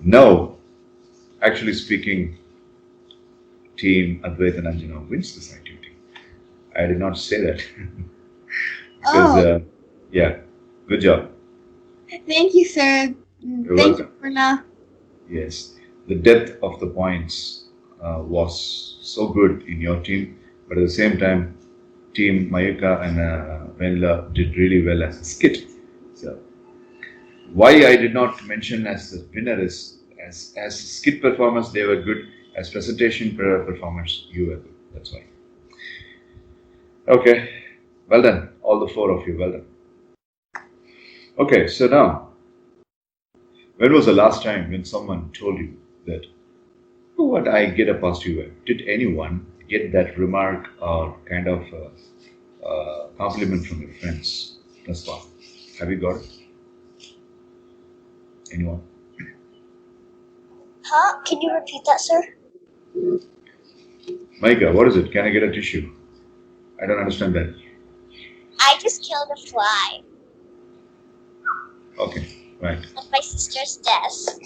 No, actually speaking, team Advait and Anjana wins this activity. I did not say that because, Oh, yeah, good job. thank you, sir. You're Thank you, welcome. Purna. Yes, the depth of the points was so good in your team, but at the same time, Team Mayuka and Venla did really well as a skit. So, why I did not mention as the winner is as skit performance they were good, as presentation performance you were good. That's why. Okay, well done, all the four of you. Well done. Okay, so now, when was the last time when someone told you that, "Oh, what I get a positive vibe"? Did anyone get that remark or kind of compliment from your friends thus far? Have you got it? Anyone? Huh? Can you repeat that, sir? Micah, what is it? Can I get a tissue? I don't understand that. I just killed a fly Okay, right. at my sister's desk.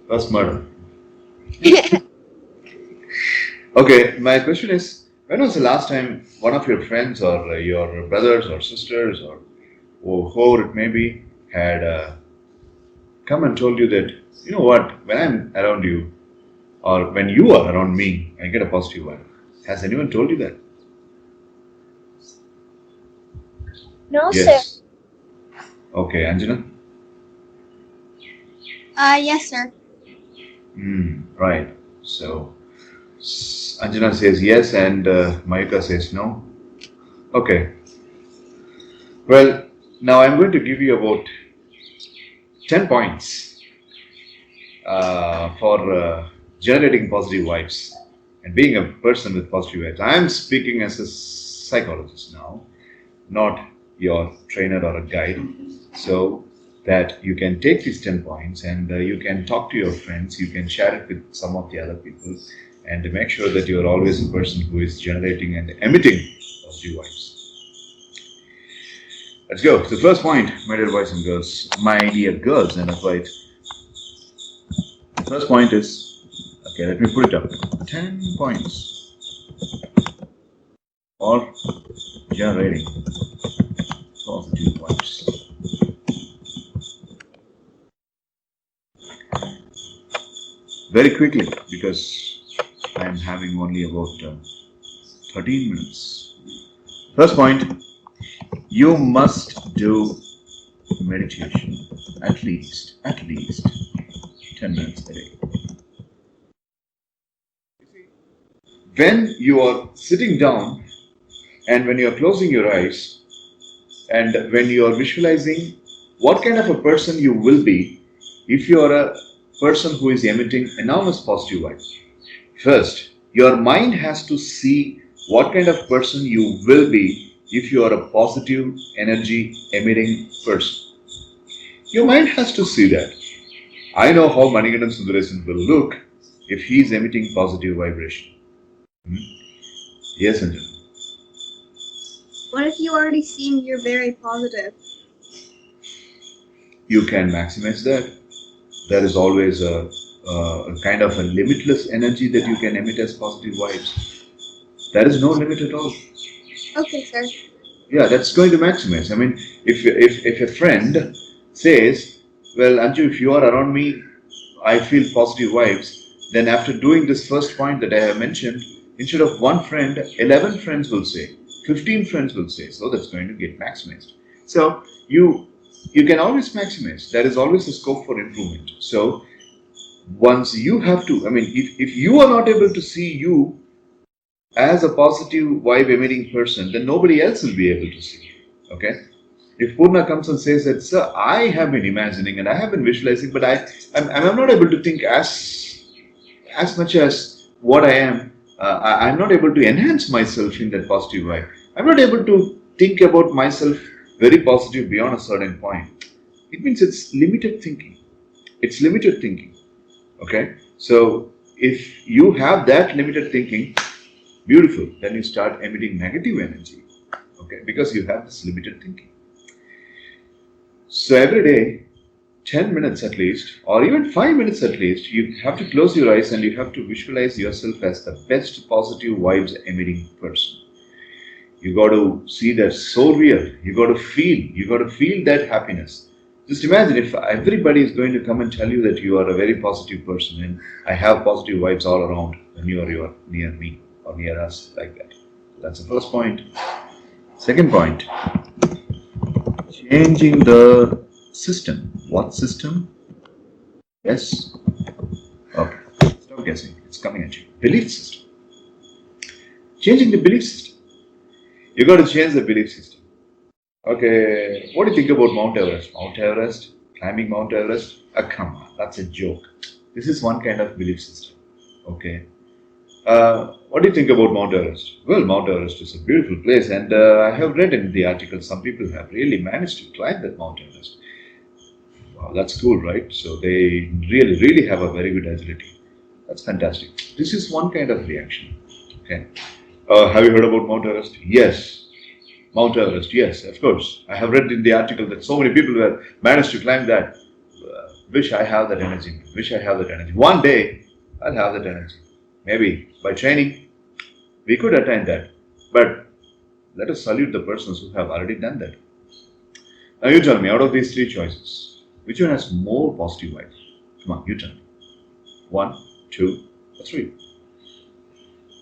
That's murder. Okay, my question is, when was the last time one of your friends or your brothers or sisters or whoever it may be had come and told you that, you know what, when I'm around you or when you are around me, I get a positive vibe. Has anyone told you that? No, sir. Yes. Okay, Anjana? Yes, sir. Right. So Anjana says yes and Mayuka says no. Okay. Well, now I'm going to give you about 10 points for generating positive vibes and being a person with positive vibes. I am speaking as a psychologist now, not your trainer or a guide. So that you can take these 10 points and you can talk to your friends, you can share it with some of the other people, and make sure that you're always a person who is generating and emitting positive vibes. Let's go. The first point, my dear boys and girls, my dear girls, and that's right. The first point is, okay, let me put it up. 10 points for generating positive vibes. Very quickly, because I'm having only about 13 minutes. First point, you must do meditation at least 10 minutes a day. When you are sitting down and when you are closing your eyes and when you are visualizing what kind of a person you will be if you are a person who is emitting enormous positive vibes. First, your mind has to see what kind of person you will be if you are a positive energy emitting person. Your mind has to see that. I know how Manikandan Sundaresan will look if he is emitting positive vibration. Hmm? Yes, Anjan. What if you already seem you're very positive? You can maximize that. There is always a kind of a limitless energy that you can emit as positive vibes. There is no limit at all. Okay, sir. Yeah, that's going to maximize. I mean, if a friend says, "Well, Anju, if you are around me, I feel positive vibes," then after doing this first point that I have mentioned, instead of one friend, 11 friends will say, 15 friends will say. So that's going to get maximized. So you can always maximize. There is always a scope for improvement. So once you have to, I mean, if you are not able to see you as a positive vibe emitting person, then nobody else will be able to see you. Okay? If Purna comes and says that, "Sir, I have been imagining and I have been visualizing, but I'm not able to think as much as what I am. I'm not able to enhance myself in that positive vibe. I'm not able to think about myself very positive beyond a certain point." It means it's limited thinking. It's limited thinking. Okay? So if you have that limited thinking, beautiful, then you start emitting negative energy. Okay? Because you have this limited thinking. So every day 10 minutes at least, or even 5 minutes at least, you have to close your eyes and you have to visualize yourself as the best positive vibes emitting person. You got to see that so real. You got to feel that happiness. Just imagine if everybody is going to come and tell you that you are a very positive person and I have positive vibes all around when you are near me or near us like that. That's the first point. Second point, changing the system. What system? Yes. Okay. Stop guessing. It's coming at you. Belief system. Changing the belief system. You got to change the belief system. Okay, what do you think about Mount Everest? Mount Everest? Climbing Mount Everest? Come on, that's a joke. This is one kind of belief system. Okay. What do you think about Mount Everest? Well, Mount Everest is a beautiful place, and I have read in the article some people have really managed to climb that Mount Everest. Wow, that's cool, right? So they really have a very good agility. That's fantastic. This is one kind of reaction. Okay. Have you heard about Mount Everest? Yes. Mount Everest, yes, of course. I have read in the article that so many people have managed to climb that. Wish I have that energy. Wish I have that energy. One day, I'll have that energy. Maybe by training, we could attain that. But let us salute the persons who have already done that. Now you tell me, out of these three choices, which one has more positive vibes? Come on, you tell me. 1, 2, or 3.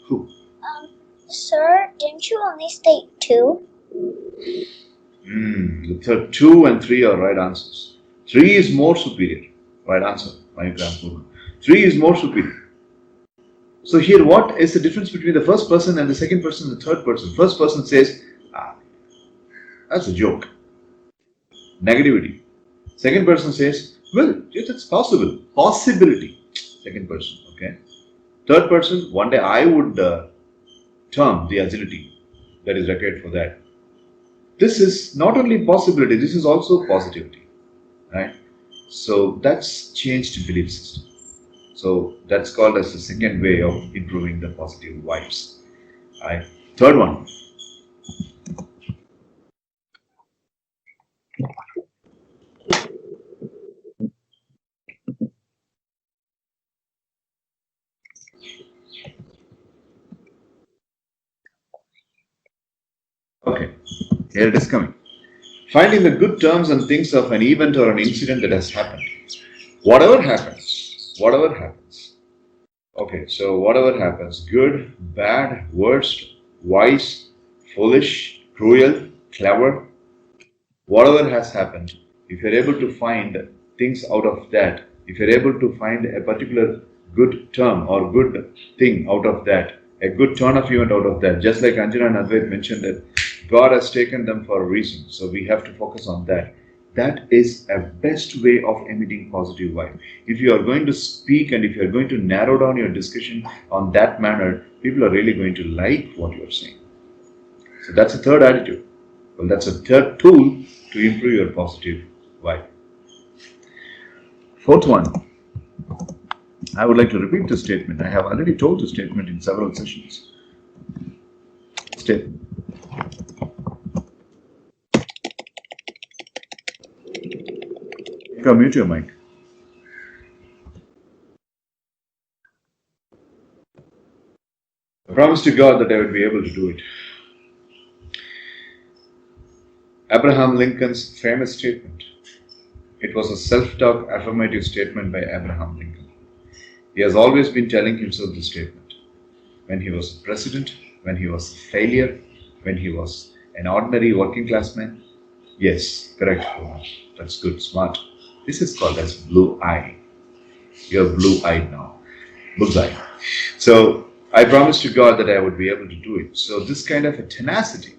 Who? Sir, didn't you only state 2? The third 2 and 3 are right answers. 3 is more superior. Right answer, Manikandan. 3 is more superior. So here, what is the difference between the first person and the second person and the third person? First person says, that's a joke. Negativity. Second person says, well, yes, it's possible. Possibility. Second person, okay. Third person, one day I would term the agility that is required for that. This is not only possibility, this is also positivity, right? So that's changed belief system. So that's called as the second way of improving the positive vibes. Right? Third one. Okay, here it is coming. Finding the good terms and things of an event or an incident that has happened. Whatever happens. Okay, so whatever happens, good, bad, worst, wise, foolish, cruel, clever, whatever has happened, if you're able to find things out of that, if you're able to find a particular good term or good thing out of that, a good turn of event out of that, just like Anjana and Advait mentioned that God has taken them for a reason, so we have to focus on that. That is a best way of emitting positive vibe. If you are going to speak and if you are going to narrow down your discussion on that manner, people are really going to like what you are saying. So that's a third attitude. Well, that's a third tool to improve your positive vibe. Fourth one, I would like to repeat the statement. I have already told the statement in several sessions. Statement. Mute your mic. I promised to God that I would be able to do it. Abraham Lincoln's famous statement. It was a self-talk affirmative statement by Abraham Lincoln. He has always been telling himself this statement. When he was president, when he was a failure, when he was an ordinary working class man. Yes, correct. That's good, smart. This is called as blue eye. You're blue-eyed now. Bullseye. So I promised to God that I would be able to do it. So this kind of a tenacity.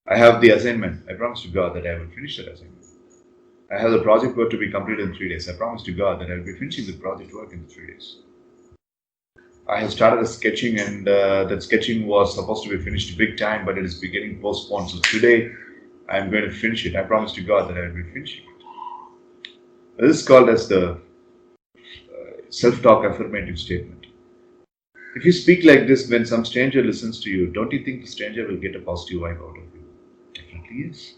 I have the assignment. I promised to God that I will finish that assignment. I have the project work to be completed in 3 days. I promised to God that I will be finishing the project work in 3 days. I have started a sketching and that sketching was supposed to be finished big time, but it is getting postponed. So today I am going to finish it. I promised to God that I will be finishing it. This is called as the self-talk affirmative statement. If you speak like this when some stranger listens to you, don't you think the stranger will get a positive vibe out of you? Definitely yes.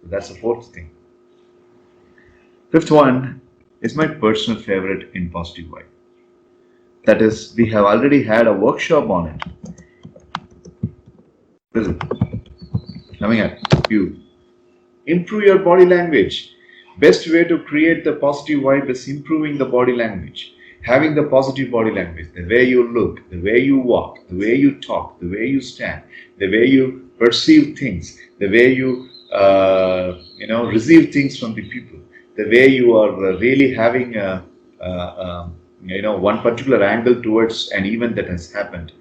So that's the fourth thing. Fifth one is my personal favorite in positive vibe. That is, we have already had a workshop on it. Listen, coming at you. Improve your body language. Best way to create the positive vibe is improving the body language. Having the positive body language, the way you look, the way you walk, the way you talk, the way you stand, the way you perceive things, the way you receive things from the people, the way you are really having one particular angle towards an event that has happened,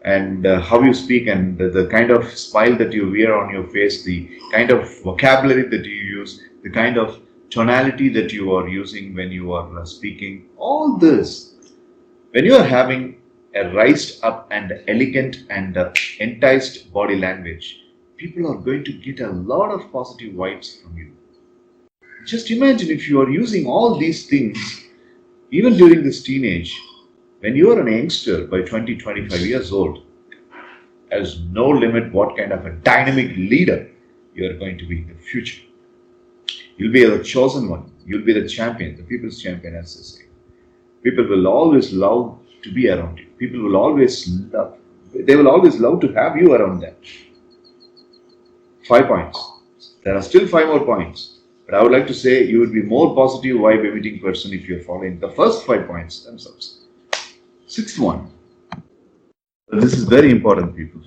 and how you speak, and the kind of smile that you wear on your face, the kind of vocabulary that you use, the kind of tonality that you are using when you are speaking, all this, when you are having a raised up and elegant and enticed body language, people are going to get a lot of positive vibes from you. Just imagine if you are using all these things even during this teenage, when you are an youngster by 20, 25 years old, there's no limit what kind of a dynamic leader you are going to be in the future. You'll be the chosen one. You'll be the champion, the people's champion, as they say. People will always love to be around you. People will always love, they will always love to have you around them. 5 points. There are still 5 more points. But I would like to say you would be more positive vibe emitting person if you're following the first 5 points themselves. Sixth one. This is very important, people.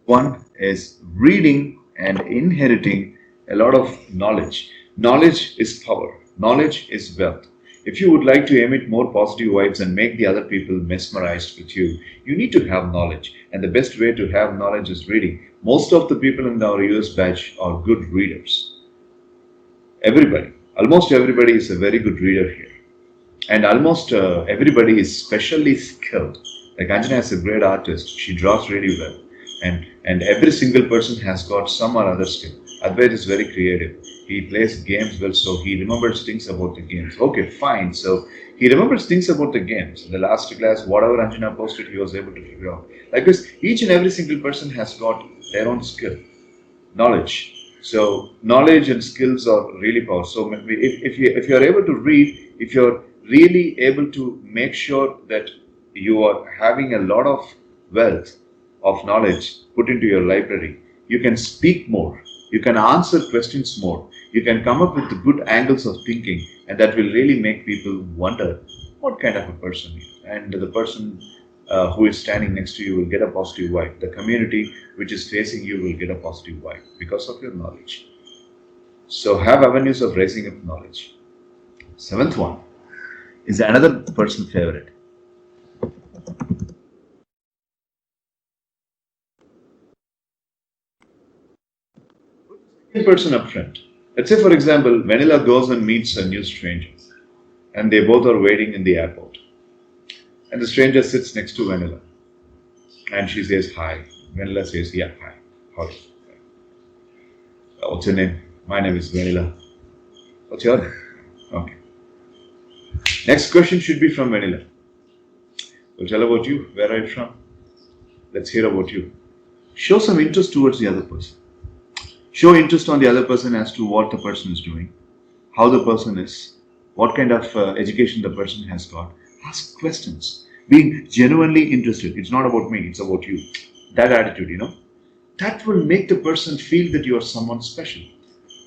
One is reading and inheriting a lot of knowledge. Knowledge is power. Knowledge is wealth. If you would like to emit more positive vibes and make the other people mesmerized with you, you need to have knowledge. And the best way to have knowledge is reading. Most of the people in our US batch are good readers. Everybody, almost everybody is a very good reader here. And almost everybody is specially skilled. Like Anjana is a great artist. She draws really well. And every single person has got some or other skill. Advait is very creative. He plays games well, so he remembers things about the games. Okay, fine. So he remembers things about the games. In the last class, whatever Anjana posted, he was able to figure out. Like this, each and every single person has got their own skill, knowledge. So knowledge and skills are really powerful. So if you are able to read, if you're really able to make sure that you are having a lot of wealth of knowledge put into your library, you can speak more, you can answer questions more, you can come up with the good angles of thinking, and that will really make people wonder what kind of a person you are. And the person who is standing next to you will get a positive vibe. The community which is facing you will get a positive vibe because of your knowledge. So have avenues of raising up knowledge. Seventh one is another personal favorite. Second person up front. Let's say, for example, Vanilla goes and meets a new stranger, and they both are waiting in the airport. And the stranger sits next to Vanilla, and she says hi. Vanilla says, "Yeah, hi. How are you? What's your name? My name is Vanilla. What's your name? Okay. Next question should be from Vanilla. Well, tell about you. Where are you from? Let's hear about you. Show some interest towards the other person. Show interest on the other person as to what the person is doing, how the person is, what kind of education the person has got. Ask questions. Being genuinely interested. It's not about me, it's about you. That attitude, that will make the person feel that you are someone special.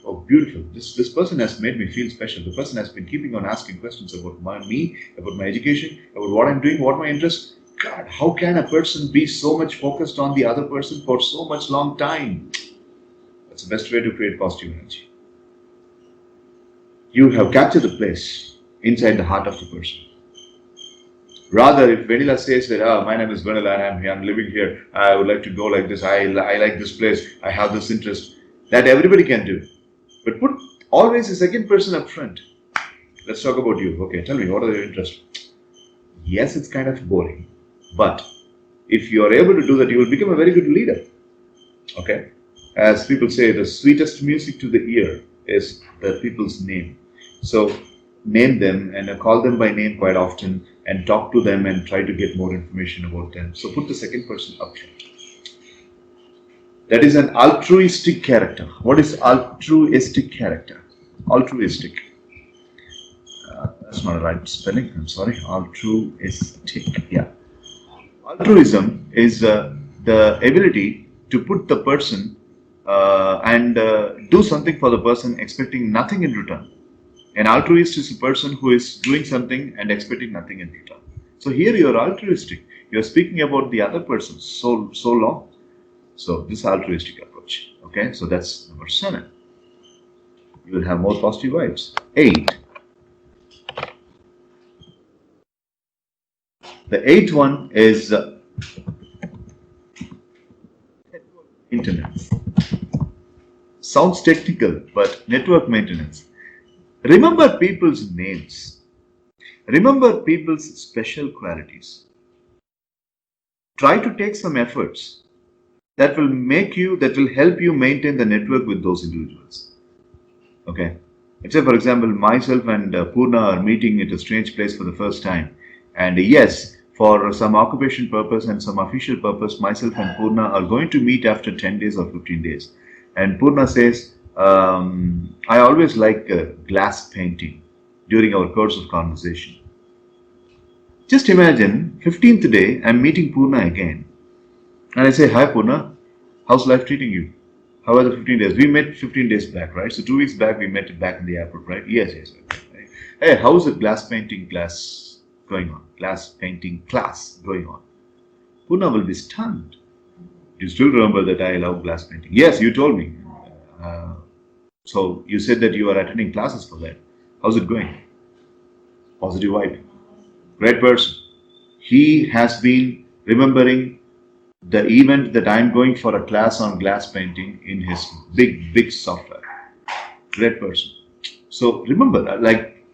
Oh, beautiful. This person has made me feel special. The person has been keeping on asking questions about me, about my education, about what I'm doing, what my interests. God, how can a person be so much focused on the other person for so much long time? That's the best way to create positive energy. You have captured the place inside the heart of the person. Rather, if Vanilla says that, my name is Vanilla and I'm living here, I would like to go like this, I like this place, I have this interest, that everybody can do. But put always a second person up front. Let's talk about you. Okay, tell me, what are your interests? Yes, it's kind of boring, but if you are able to do that, you will become a very good leader. Okay? As people say, the sweetest music to the ear is the people's name. So name them and call them by name quite often and talk to them and try to get more information about them. So put the second person up front. That is an altruistic character. What is altruistic character? Altruistic. That's not the right spelling. I'm sorry. Altruistic. Yeah. Altruism is the ability to put the person and do something for the person expecting nothing in return. An altruist is a person who is doing something and expecting nothing in return. So here you are altruistic. You are speaking about the other person so long. So this altruistic approach. Okay, so that's number 7. You will have more positive vibes. 8. The 8th one is maintenance. Sounds technical, but network maintenance. Remember people's names. Remember people's special qualities. Try to take some efforts that will help you maintain the network with those individuals. Okay. Let's say, for example, myself and Purna are meeting at a strange place for the first time. And yes, for some occupation purpose and some official purpose, myself and Purna are going to meet after 10 days or 15 days. And Purna says, I always like glass painting during our course of conversation. Just imagine, 15th day, I'm meeting Purna again. And I say, hi Purna, how's life treating you? How are the 15 days? We met 15 days back, right? So 2 weeks back, we met back in the airport, right? Yes. Right. Hey, how's the glass painting class going on? Glass painting class going on? Purna will be stunned. You still remember that I love glass painting? Yes, you told me. So you said that you are attending classes for that. How's it going? Positive vibe. Great person. He has been remembering the event that I'm going for a class on glass painting in his big software. Great person. So remember,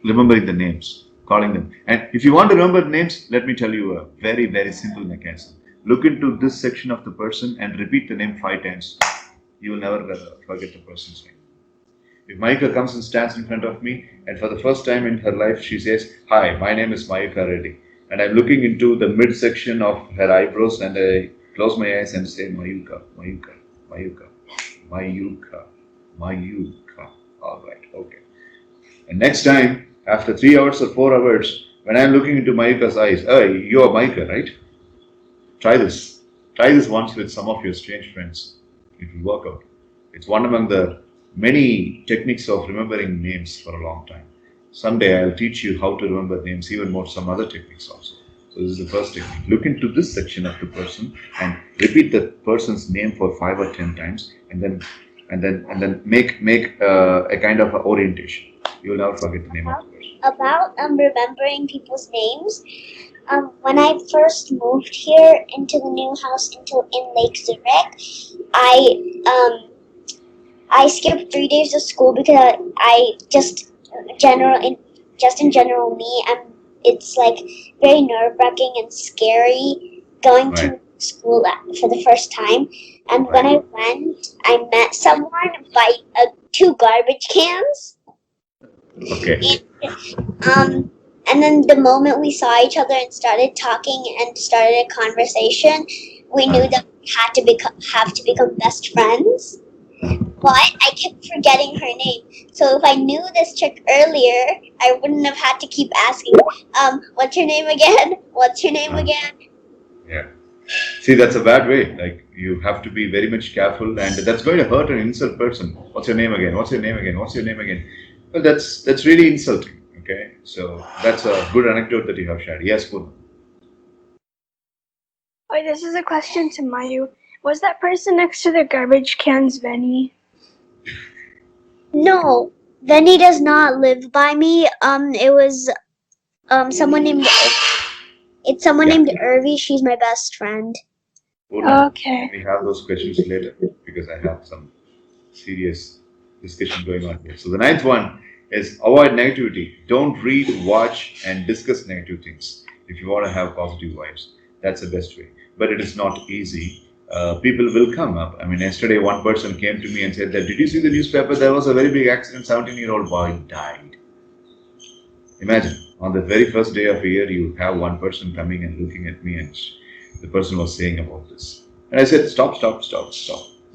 remembering the names, calling them. And if you want to remember names, let me tell you a very simple mechanism. Look into this section of the person and repeat the name 5 times. You will never forget the person's name. If Mayuka comes and stands in front of me and for the first time in her life she says, hi, my name is Mayuka Reddy. And I'm looking into the midsection of her eyebrows and I close my eyes and say Mayuka. Alright, okay. And next time, after 3 hours or 4 hours, when I'm looking into Mayuka's eyes, you are Mayuka, right? Try this. Try this once with some of your strange friends. It will work out. It's one among the many techniques of remembering names for a long time. Someday I'll teach you how to remember names, even more some other techniques also. So this is the first technique. Look into this section of the person and repeat the person's name for 5 or 10 times, and then make a kind of orientation. You will never forget the name of the person. About remembering people's names. When I first moved here into the new house in Lake Zurich, I skipped 3 days of school because I in general it's like very nerve-wracking and scary going to school for the first time. And when I went, I met someone by 2 garbage cans. Okay. And then the moment we saw each other and started talking and started a conversation, we knew that we had to become best friends. But I kept forgetting her name. So if I knew this trick earlier, I wouldn't have had to keep asking, what's your name again? What's your name again? Yeah. See, that's a bad way. Like, you have to be very much careful, and that's going to hurt an insult person. What's your name again? What's your name again? What's your name again? Well, that's really insulting. Okay, so that's a good anecdote that you have shared. Yes, Purna. Oh, this is a question to Mayu. Was that person next to the garbage cans Venny? No, Venny does not live by me. It was someone named named Irvi. She's my best friend. Purna, Okay. we have those questions later because I have some serious discussion going on here. So the 9th one is avoid negativity. Don't read, watch, and discuss negative things if you want to have positive vibes. That's the best way. But it is not easy. People will come up. I mean, yesterday one person came to me and said that, did you see the newspaper? There was a very big accident. 17-year-old boy died. Imagine, on the very first day of a year, you have one person coming and looking at me, and the person was saying about this. And I said, stop.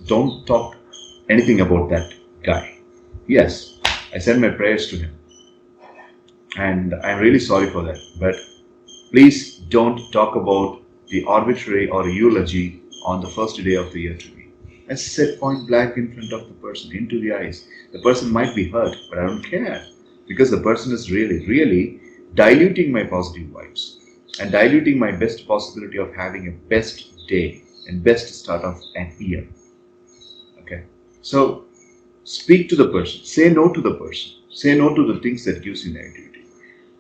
Don't talk anything about that guy. Yes, I send my prayers to him, and I'm really sorry for that. But please don't talk about the arbitrary or eulogy on the first day of the year to me. I said point blank in front of the person, into the eyes. The person might be hurt, but I don't care because the person is really, really diluting my positive vibes and diluting my best possibility of having a best day and best start of an year. Okay, so speak to the person, say no to the person, say no to the things that gives you negativity.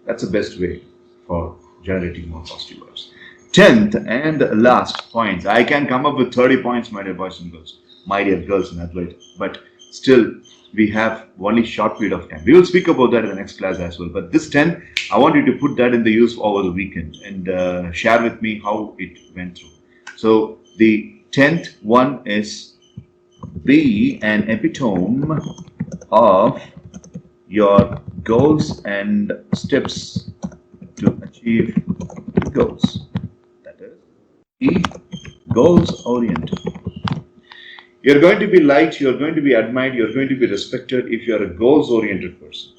That's the best way for generating more positive vibes. 10th and last points. I can come up with 30 points, my dear boys and girls, my dear girls and athletes, but still we have only short period of time. We will speak about that in the next class as well. But this 10, I want you to put that in the use over the weekend and share with me how it went through. So the 10th one is be an epitome of your goals and steps to achieve goals. That is, be goals oriented. You're going to be liked, you're going to be admired, you're going to be respected if you're a goals oriented person.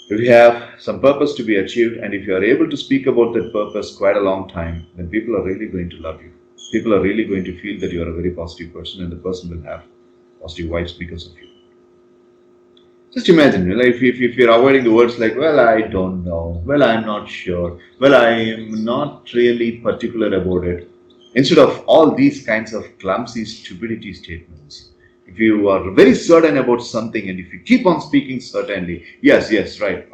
If you have some purpose to be achieved and if you are able to speak about that purpose quite a long time, then people are really going to love you. People are really going to feel that you are a very positive person and the person will have positive vibes because of you. Just imagine, if you're avoiding the words like, well, I don't know, well, I'm not sure, well, I am not really particular about it. Instead of all these kinds of clumsy stupidity statements, if you are very certain about something and if you keep on speaking certainly, yes, right,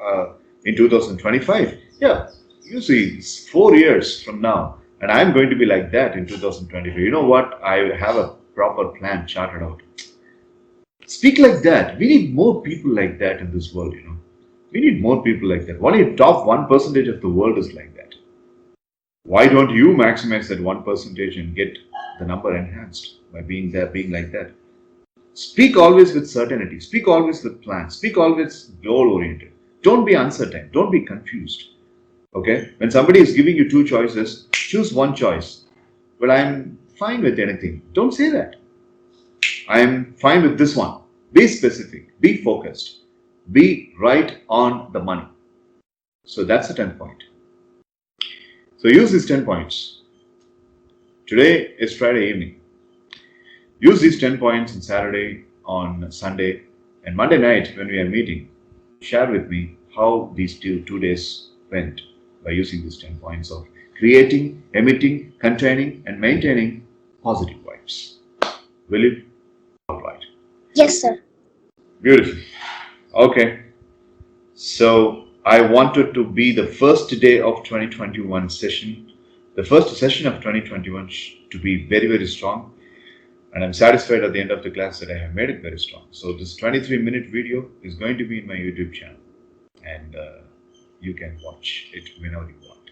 in 2025, yeah, you see, it's 4 years from now, and I'm going to be like that in 2025. You know what? I have a proper plan charted out. Speak like that. We need more people like that in this world, We need more people like that. Only top 1% of the world is like that. Why don't you maximize that 1% and get the number enhanced by being there, being like that? Speak always with certainty. Speak always with plans. Speak always goal oriented. Don't be uncertain. Don't be confused. Okay? When somebody is giving you 2 choices, choose one choice. Well, I'm fine with anything. Don't say that. I am fine with this one. Be specific. Be focused. Be right on the money. So that's the 10th point. So use these 10 points. Today is Friday evening. Use these 10 points on Saturday, on Sunday, and Monday night when we are meeting. Share with me how these 2 days went by using these 10 points of creating, emitting, containing, and maintaining positive vibes. Will you? All right. Yes, sir. Beautiful. Okay. So I wanted to be the first day of 2021 session, the first session of 2021 to be very, very strong. And I'm satisfied at the end of the class that I have made it very strong. So this 23-minute video is going to be in my YouTube channel. And you can watch it whenever you want.